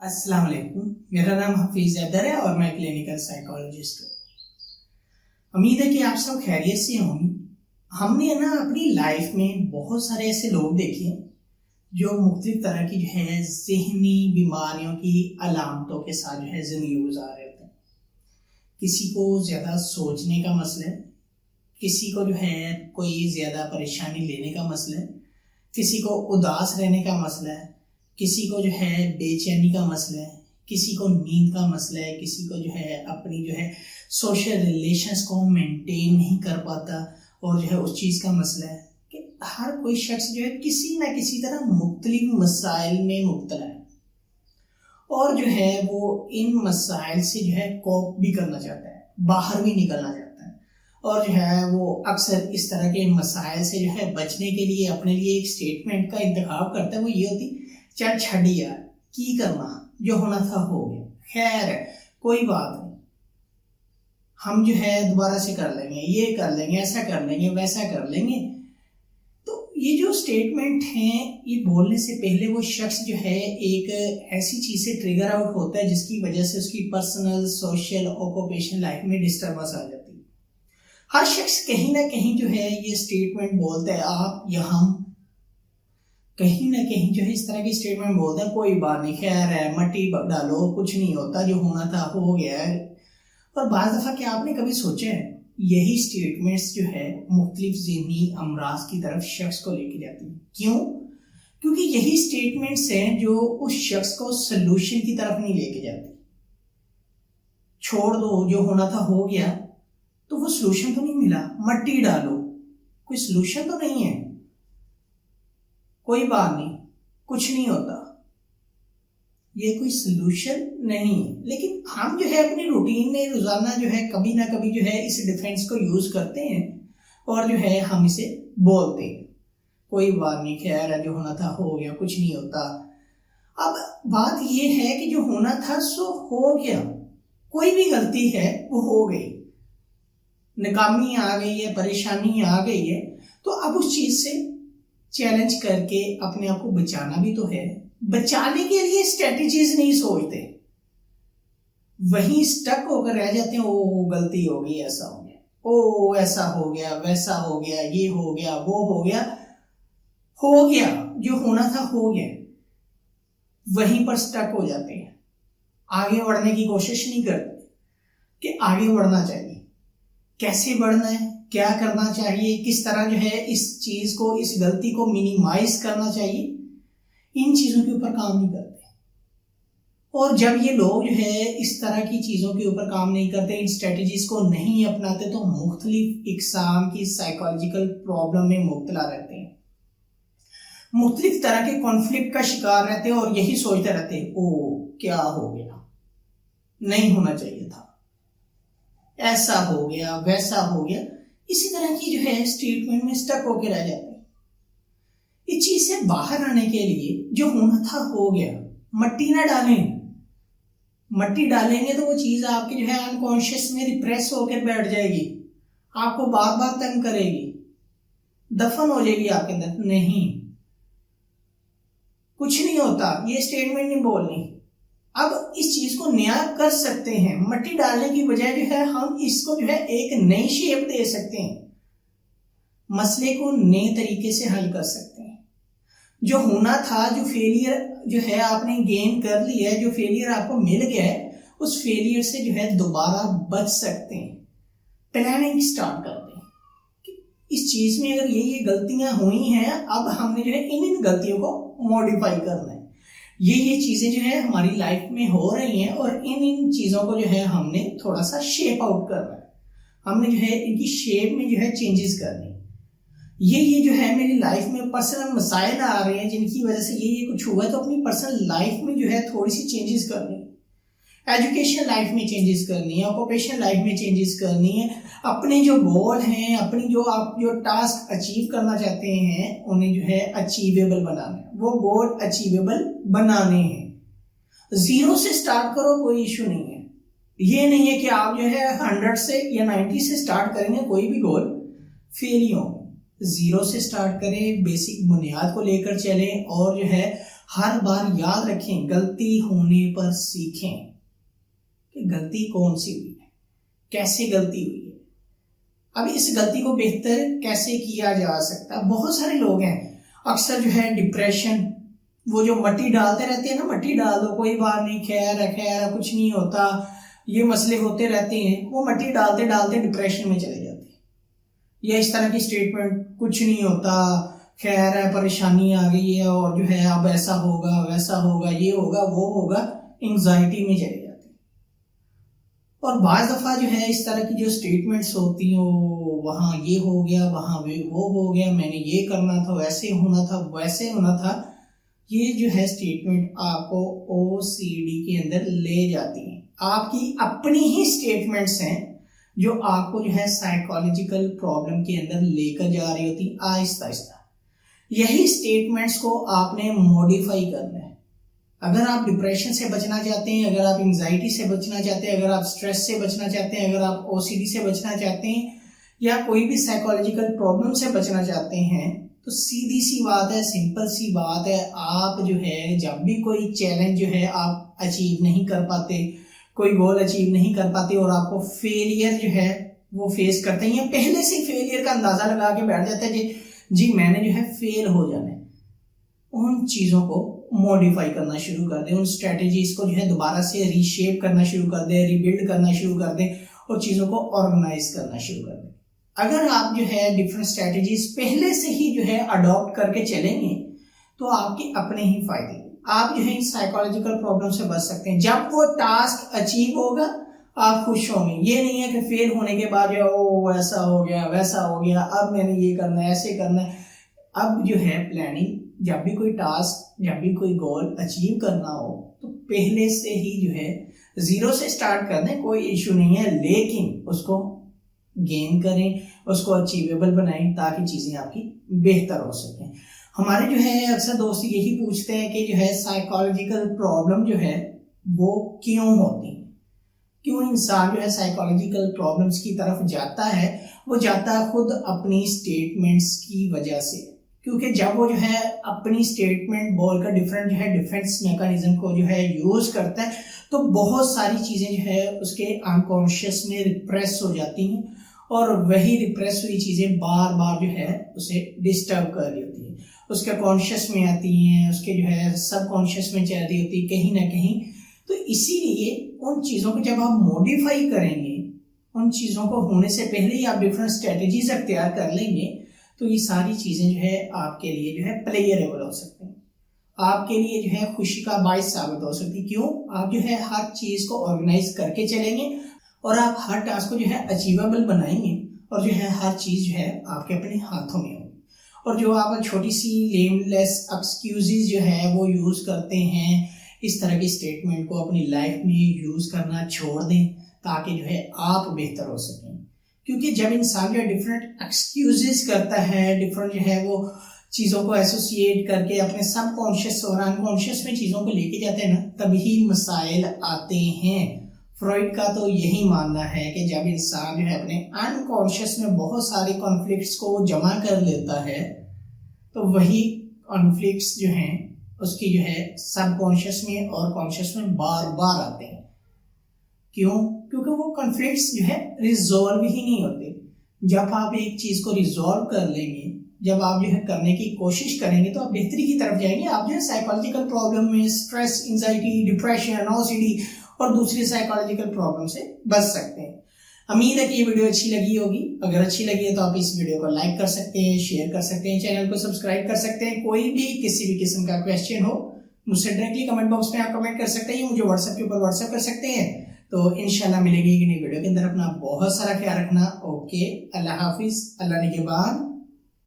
अस्सलाम वालेकुम। मेरा नाम हफीज हैदर है और मैं क्लिनिकल साइकोलॉजिस्ट हूँ। उम्मीद है कि आप सब खैरियत से होंगे। हमने ना अपनी लाइफ में बहुत सारे ऐसे लोग देखे हैं जो मुख्तलिफ तरह की जहनी बीमारियों की अलामतों के साथ जिंदगी गुजार रहे होते हैं। किसी को ज़्यादा सोचने का मसला है, किसी को कोई ज़्यादा परेशानी लेने का मसला है, किसी को उदास रहने का मसला है, किसी को बेचैनी का मसला है, किसी को नींद का मसला है, किसी को अपनी सोशल रिलेशंस को मेंटेन नहीं कर पाता और उस चीज़ का मसला है कि हर कोई शख्स किसी ना किसी तरह मुख्तलिफ मसाइल में मुब्तला है और वो इन मसाइल से कोप भी करना चाहता है, बाहर भी निकलना चाहता है और वो अक्सर इस तरह के मसाइल से बचने के लिए अपने लिए एक स्टेटमेंट का इंतखाब करता है। वो ये होती, चल छड़ यार, की करना, जो होना था हो गया, खैर है, कोई बात नहीं, हम दोबारा से कर लेंगे, ये कर लेंगे, ऐसा कर लेंगे, वैसा कर लेंगे। तो ये जो स्टेटमेंट हैं, ये बोलने से पहले वो शख्स एक ऐसी चीज से ट्रिगर आउट होता है जिसकी वजह से उसकी पर्सनल, सोशल, ऑक्यूपेशनल लाइफ में डिस्टर्बेंस आ जाती है। हर शख्स कहीं ना कहीं ये स्टेटमेंट बोलता है, आप या हम कहीं ना कहीं इस तरह की स्टेटमेंट बोलते हैं, कोई बात नहीं, खैर है, मट्टी डालो, कुछ नहीं होता, जो होना था हो गया है। और बाज़ दफ़ा क्या आपने कभी सोचा है, यही स्टेटमेंट्स मुख्तलिफ ज़हनी अमराज की तरफ शख्स को लेके जाती है। क्यों? क्योंकि यही स्टेटमेंट्स हैं जो उस शख्स को सोल्यूशन की तरफ नहीं लेके जाती। छोड़ दो, जो होना था हो गया, तो वो सोल्यूशन तो नहीं मिला, मट्टी डालो, कोई सोल्यूशन तो नहीं है, कोई बात नहीं, कुछ नहीं होता, ये कोई सोल्यूशन नहीं है। लेकिन हम अपनी रूटीन में रोजाना कभी ना कभी इस डिफेंस को यूज करते हैं और हम इसे बोलते हैं, कोई बात नहीं, खैर है, जो होना था हो गया, कुछ नहीं होता। अब बात ये है कि जो होना था सो हो गया, कोई भी गलती है वो हो गई, नाकामी आ गई है, परेशानी आ गई है, तो अब उस चीज से चैलेंज करके अपने आप को बचाना भी तो है। बचाने के लिए स्ट्रेटजीज नहीं सोचते, वहीं स्टक होकर रह जाते हैं। ओ गलती हो गई, ऐसा हो गया, ओ ऐसा हो गया, वैसा हो गया, ये हो गया, वो हो गया, जो होना था हो गया, वहीं पर स्टक हो जाते हैं। आगे बढ़ने की कोशिश नहीं करते कि आगे बढ़ना चाहिए, कैसे बढ़ना है, क्या करना चाहिए, किस तरह इस चीज को, इस गलती को मिनिमाइज करना चाहिए, इन चीजों के ऊपर काम नहीं करते। और जब ये लोग इस तरह की चीजों के ऊपर काम नहीं करते, इन स्ट्रेटजीज को नहीं अपनाते, तो मुख्तलिफ इकसाम की साइकोलॉजिकल प्रॉब्लम में मुब्तला रहते हैं, मुख्तलिफ तरह के कॉन्फ्लिक्ट का शिकार रहते हैं और यही सोचते रहते हैं, ओ क्या हो गया, नहीं होना चाहिए था, ऐसा हो गया, वैसा हो गया। इसी तरह की स्टेटमेंट में स्टक होकर रह जाते हैं। इस चीज से बाहर आने के लिए जो होना था हो गया, मट्टी ना डालें। मट्टी डालेंगे तो वो चीज आपके अनकॉन्शियस में रिप्रेस होकर बैठ जाएगी, आपको बार बार तंग करेगी, दफन हो जाएगी आपके अंदर। नहीं, कुछ नहीं होता, ये स्टेटमेंट नहीं बोलनी। अब इस चीज को नया कर सकते हैं, मट्टी डालने की बजाय हम इसको एक नई शेप दे सकते हैं, मसले को नए तरीके से हल कर सकते हैं। जो होना था, जो फेलियर आपने गेन कर लिया है, जो फेलियर आपको मिल गया है, उस फेलियर से दोबारा बच सकते हैं। प्लानिंग स्टार्ट करते हैं कि इस चीज में अगर ये गलतियां हुई हैं, अब हमने इन गलतियों को मॉडिफाई करना है। ये चीजें हमारी लाइफ में हो रही हैं और इन चीजों को हमने थोड़ा सा शेप आउट करना है, हमने इनकी शेप में चेंजेस करनी है। ये मेरी लाइफ में पर्सनल मसाइल आ रहे हैं जिनकी वजह से ये कुछ हुआ है, तो अपनी पर्सनल लाइफ में थोड़ी सी चेंजेस करनी है, एजुकेशन लाइफ में चेंजेस करनी है, ऑक्यूपेशन लाइफ में चेंजेस करनी है। अपने जो गोल हैं, अपनी आप जो टास्क अचीव करना चाहते हैं, उन्हें अचीवेबल बनाना है, वो गोल अचीवेबल बनाने हैं। जीरो से स्टार्ट करो, कोई इशू नहीं है। ये नहीं है कि आप 100 से या 90 से स्टार्ट करेंगे, कोई भी गोल फेल ही होंगे। जीरो से स्टार्ट करें, बेसिक बुनियाद को लेकर चलें और हर बार याद रखें, गलती होने पर सीखें कि गलती कौन सी हुई है, कैसे गलती हुई है, अब इस गलती को बेहतर कैसे किया जा सकता है। बहुत सारे लोग हैं अक्सर जो है डिप्रेशन, वो जो मट्टी डालते रहते हैं ना, मट्टी डाल दो कोई बात नहीं, खैर है खैर है, कुछ नहीं होता, ये मसले होते रहते हैं, वो मट्टी डालते डालते डिप्रेशन में चले जाते हैं। या इस तरह की स्टेटमेंट, कुछ नहीं होता, खैर है, परेशानी आ गई है और जो है अब ऐसा होगा वैसा होगा, ये होगा वो होगा, एंजाइटी में चले जाते हैं। और बाज़ दफ़ा जो है इस तरह की जो स्टेटमेंट्स होती हैं, वहाँ ये हो गया, वहाँ वो हो गया, मैंने ये करना था, वैसे होना था, वैसे होना था, ये जो है स्टेटमेंट आपको OCD के अंदर ले जाती हैं। आपकी अपनी ही स्टेटमेंट्स हैं जो आपको जो है साइकोलॉजिकल प्रॉब्लम के अंदर लेकर जा रही होती आहिस्ता आहिस्ता। यही स्टेटमेंट्स को आपने मॉडिफाई करना है। अगर आप डिप्रेशन से बचना चाहते हैं, अगर आप एंजाइटी से बचना चाहते हैं, अगर आप स्ट्रेस से बचना चाहते हैं, अगर आप OCD से बचना चाहते हैं, या कोई भी साइकोलॉजिकल प्रॉब्लम से बचना चाहते हैं, तो सीधी सी बात है, सिंपल सी बात है, आप जो है जब भी कोई चैलेंज जो है आप अचीव नहीं कर पाते, कोई गोल अचीव नहीं कर पाते और आपको फेलियर जो है वो फेस करते हैं, पहले से फेलियर का अंदाजा लगा के बैठ जाता है जी मैंने जो है फेल हो जाना है, उन चीज़ों को मॉडिफाई करना शुरू कर दें, उन स्ट्रेटजीज को जो है दोबारा से रीशेप करना शुरू कर दें, रिबिल्ड करना शुरू कर दें और चीज़ों को ऑर्गेनाइज करना शुरू कर दें। अगर आप जो है डिफरेंट स्ट्रेटजीज पहले से ही जो है अडॉप्ट करके चलेंगे तो आपके अपने ही फायदे, आप जो है साइकोलॉजिकल प्रॉब्लम से बच सकते हैं। जब वो टास्क अचीव होगा आप खुश होंगे, ये नहीं है कि फेल होने के बाद जो ओ ऐसा हो गया वैसा हो गया, अब मैंने ये करना है ऐसे करना है। अब जो है प्लानिंग, जब भी कोई टास्क, जब भी कोई गोल अचीव करना हो तो पहले से ही जो है जीरो से स्टार्ट कर दें, कोई इशू नहीं है, लेकिन उसको गेन करें, उसको अचीवेबल बनाएं ताकि चीज़ें आपकी बेहतर हो सकें। हमारे जो है अक्सर दोस्त यही पूछते हैं कि जो है साइकोलॉजिकल प्रॉब्लम जो है वो क्यों होती है, क्यों इंसान जो है साइकोलॉजिकल प्रॉब्लम्स की तरफ जाता है। वो जाता है खुद अपनी स्टेटमेंट्स की वजह से, क्योंकि जब वो जो है अपनी स्टेटमेंट बोलकर डिफरेंट जो है डिफेंस मैकेनिज्म को जो है यूज करता है तो बहुत सारी चीज़ें जो है उसके अनकॉन्शियस में रिप्रेस हो जाती हैं और वही रिप्रेस हुई चीज़ें बार बार जो है उसे डिस्टर्ब कर रही होती है, उसके कॉन्शियस में आती हैं, उसके जो है सब कॉन्शियस में चल रही होती है कहीं ना कहीं। तो इसीलिए उन चीज़ों को जब आप मॉडिफाई करेंगे, उन चीज़ों को होने से पहले ही आप डिफरेंट स्ट्रेटजीज अख्तियार कर लेंगे तो ये सारी चीज़ें जो है आपके लिए जो है प्लेयरेबल हो सकती हैं, आपके लिए जो है खुशी का बायस साबित हो सकती है। क्यों? आप जो है हर चीज़ को ऑर्गेनाइज करके चलेंगे और आप हर टास्क को जो है अचीवेबल बनाएंगे और जो है हर चीज़ जो है आपके अपने हाथों में होगी। और जो आप छोटी सी लेमलेस एक्सक्यूजेज जो है वो यूज़ करते हैं, इस तरह की स्टेटमेंट को अपनी लाइफ में यूज़ करना छोड़ दें ताकि जो है आप बेहतर हो सकें। क्योंकि जब इंसान जो है डिफरेंट एक्सक्यूजेस करता है, डिफरेंट जो है वो चीज़ों को एसोसिएट करके अपने सब कॉन्शियस और अनकॉन्शियस में चीज़ों को लेके जाते हैं ना, तभी मसाइल आते हैं। फ्रॉइड का तो यही मानना है कि जब इंसान जो है अपने अनकॉन्शियस में बहुत सारे कॉन्फ्लिक्ट्स को जमा कर लेता है तो वही कॉन्फ्लिक्ट्स जो हैं उसकी जो है सब कॉन्शियस में और कॉन्शियस में बार बार आते हैं। क्यों? क्योंकि वो कॉन्फ्लिक्ट्स जो है रिजॉल्व ही नहीं होते। जब आप एक चीज़ को रिजॉल्व कर लेंगे, जब आप जो है करने की कोशिश करेंगे तो आप बेहतरी की तरफ जाएंगे। आप जो है साइकोलॉजिकल प्रॉब्लम में स्ट्रेस, एंजाइटी, डिप्रेशन, OCD और दूसरी साइकोलॉजिकल प्रॉब्लम से बच सकते हैं। उम्मीद है कि ये वीडियो अच्छी लगी होगी। अगर अच्छी लगी है तो आप इस वीडियो को लाइक कर सकते हैं, शेयर कर सकते हैं, चैनल को सब्सक्राइब कर सकते हैं। कोई भी किसी भी किस्म का क्वेश्चन हो मुझसे डायरेक्टली कमेंट बॉक्स में आप कमेंट कर सकते हैं, मुझे व्हाट्सएप के ऊपर व्हाट्सएप कर सकते हैं। तो इंशाल्लाह मिलेगी कि नई वीडियो के अंदर। अपना बहुत सारा ख्याल रखना। ओके, अल्लाह हाफिज, अल्लाह निगहबान।